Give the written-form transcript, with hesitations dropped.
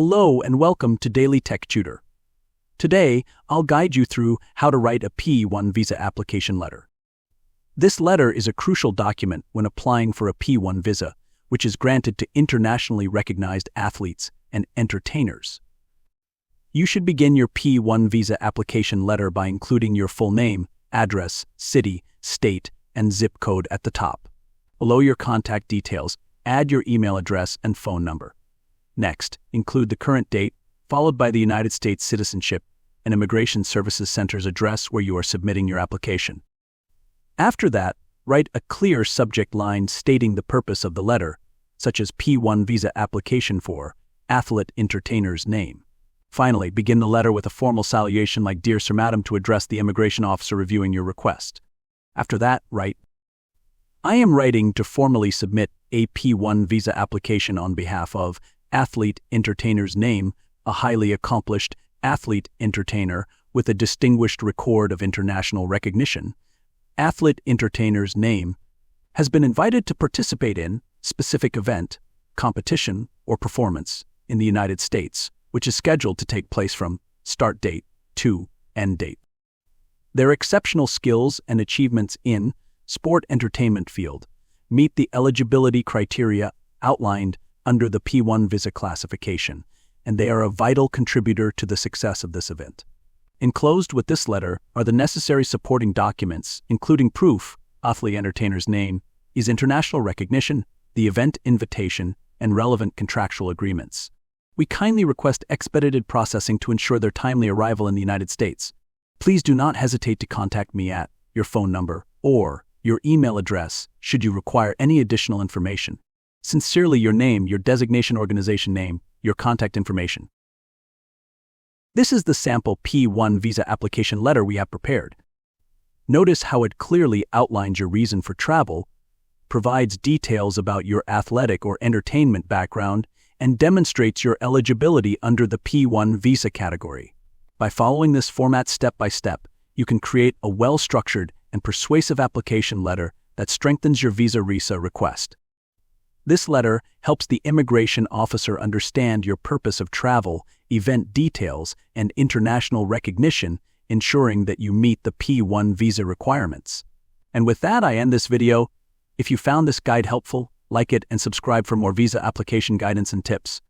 Hello and welcome to Daily Tech Tutor. Today, I'll guide you through how to write a P-1 visa application letter. This letter is a crucial document when applying for a P-1 visa, which is granted to internationally recognized athletes and entertainers. You should begin your P-1 visa application letter by including your full name, address, city, state, and zip code at the top. Below your contact details, add your email address and phone number. Next, include the current date, followed by the United States Citizenship and Immigration Services Center's address where you are submitting your application. After that, write a clear subject line stating the purpose of the letter, such as P-1 visa application for athlete entertainer's name. Finally, begin the letter with a formal salutation like "Dear Sir Madam" to address the immigration officer reviewing your request. After that, write, "I am writing to formally submit a P-1 visa application on behalf of athlete entertainer's name, a highly accomplished athlete entertainer with a distinguished record of international recognition. Athlete entertainer's name has been invited to participate in specific event, competition, or performance in the United States, which is scheduled to take place from start date to end date. Their exceptional skills and achievements in sport entertainment field meet the eligibility criteria outlined under the P-1 visa classification, and they are a vital contributor to the success of this event." Enclosed with this letter are the necessary supporting documents, including proof athlete entertainer's name is international recognition, the event invitation, and relevant contractual agreements. We kindly request expedited processing to ensure their timely arrival in the United States. Please do not hesitate to contact me at your phone number or your email address should you require any additional information. Sincerely, your name, your designation organization name, your contact information. This is the sample P-1 visa application letter we have prepared. Notice how it clearly outlines your reason for travel, provides details about your athletic or entertainment background, and demonstrates your eligibility under the P-1 visa category. By following this format step by step, you can create a well-structured and persuasive application letter that strengthens your visa request. This letter helps the immigration officer understand your purpose of travel, event details, and international recognition, ensuring that you meet the P-1 visa requirements. And with that, I end this video. If you found this guide helpful, like it and subscribe for more visa application guidance and tips.